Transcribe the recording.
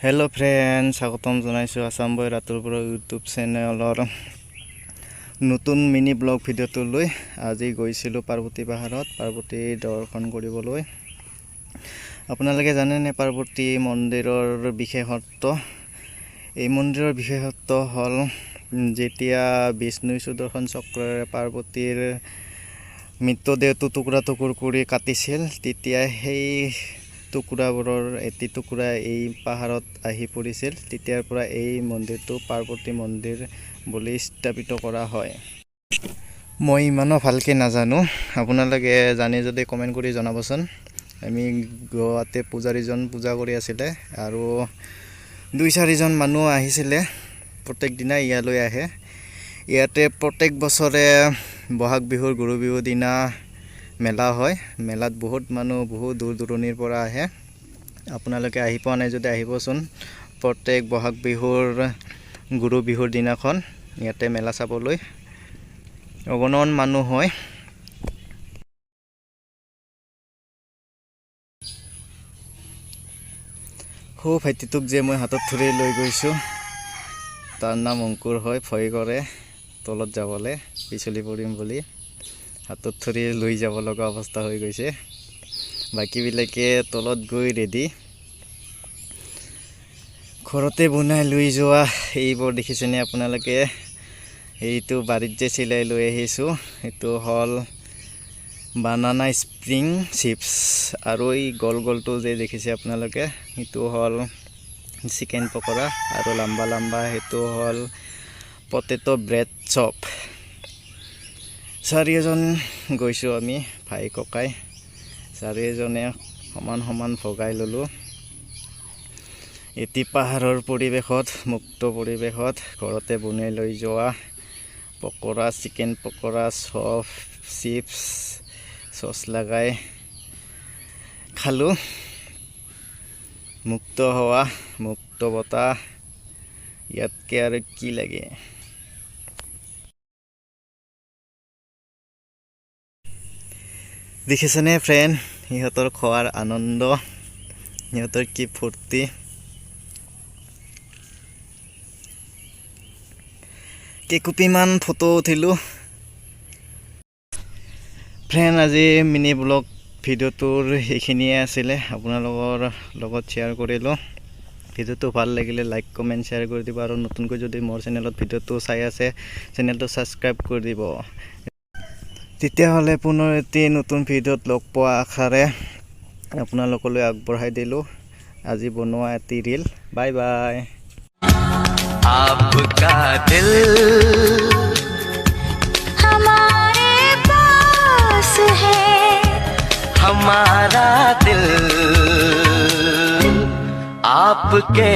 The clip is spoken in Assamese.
हेलो फ्रेंड स्वागतम जनाइছো आसाम बय रातुरपुर यूट्यूब चेनेलर नতুन मिनी ब्लग ভিডিওটো লৈ আজি গৈছিলো পাৰ্বতী পাহাৰত পাৰ্বতী দৰ্শন কৰিবলৈ। আপোনালোকে জানে নে পাৰ্বতী মন্দিৰৰ বিশেষত্ব? এই মন্দিৰৰ বিশেষত্ব হল যেতিয়া বিষ্ণু সুদৰ্শন চক্ৰৰে পাৰ্বতীৰ মৃতদেহটো টুকুৰা টুকুৰ কৰি কাটিছিল, তেতিয়া সেই টুকুৰাবোৰৰ এটি টুকুৰা এই পাহাৰত আহি পৰিছিল। তেতিয়াৰ পৰা এই মন্দিৰটো পাৰ্বতী মন্দিৰ বুলি স্থাপিত কৰা হয়। মই ইমানো ভালকে নাজানো, আপোনালোকে জানি যদি কমেন্ট কৰি জনাবচোন। আমি গোৱাতে পূজাৰীজন পূজা কৰি আছিলে আৰু 2-4 জন মানুহ আহিছিলে। প্ৰত্যেক দিনা ইয়ালৈ আহে। ইয়াতে প্ৰত্যেক বছৰে বহাগ বিহুৰ গৰু বিহুৰ দিনা মেলা হয়। মেলাত বহুত মানুহ বহুত দূৰ দূৰণিৰ পৰা আহে। আপোনালোকে আহি পোৱা নাই যদি আহিবচোন। প্ৰত্যেক বহাগ বিহুৰ গৰু বিহুৰ দিনাখন ইয়াতে মেলা চাবলৈ অগণন মানুহ হয়। সৌ ভাইটিটোক যে মই হাতত ধৰি লৈ গৈছো, তাৰ নাম অংকুৰ হয়। ভয় কৰে তলত যাবলৈ, পিছলি পৰিম বুলি হাতত ধৰি লৈ যাব লগা অৱস্থা হৈ গৈছে। বাকীবিলাকে তলত গৈ ৰেডি। ঘৰতে বনাই লৈ যোৱা এইবোৰ দেখিছেনে আপোনালোকে? এইটো বাৰীত যে চিলাই লৈ আহিছোঁ, এইটো হ'ল বানানা স্প্ৰিং চিপছ। আৰু এই গোল গোলটো যে দেখিছে আপোনালোকে, এইটো হ'ল চিকেন পকৰা। আৰু লম্বা লম্বা সেইটো হ'ল পটেটো ব্ৰেড চপ। 4জন গৈছোঁ আমি, ভাই ককাই 4জনে সমান সমান ভগাই ল'লোঁ। এটি পাহাৰৰ পৰিৱেশত, মুক্ত পৰিৱেশত ঘৰতে বনাই লৈ যোৱা পকৰা, চিকেন পকৰা, চপ, চিপছ, চচ লগাই খালোঁ। মুক্ত হাৱা, মুক্ত বতাহ, ইয়াতকৈ আৰু কি লাগে? দেখিছেনে ফ্ৰেণ্ড, সিহঁতৰ খোৱাৰ আনন্দ, সিহঁতৰ কি ফূৰ্তি। কেইকপিমান ফটো উঠিলোঁ। ফ্ৰেণ্ড, আজি মিনি ব্লগ ভিডিঅ'টোৰ এইখিনিয়ে আছিলে। আপোনালোকৰ লগত শ্বেয়াৰ কৰিলোঁ। ভিডিঅ'টো ভাল লাগিলে লাইক কমেণ্ট শ্বেয়াৰ কৰি দিব। আৰু নতুনকৈ যদি মোৰ চেনেলত ভিডিঅ'টো চাই আছে, চেনেলটো ছাবস্ক্ৰাইব কৰি দিব। তেতিয়াহ'লে পুনৰ এটি নতুন ভিডিঅ'ত লগ পোৱা আশাৰে আপোনালোকলৈ আগবঢ়াই দিলোঁ আজি বনোৱা এটি ৰীল। Bye bye. आपका दिल हमारे पास है, हमारा दिल आपके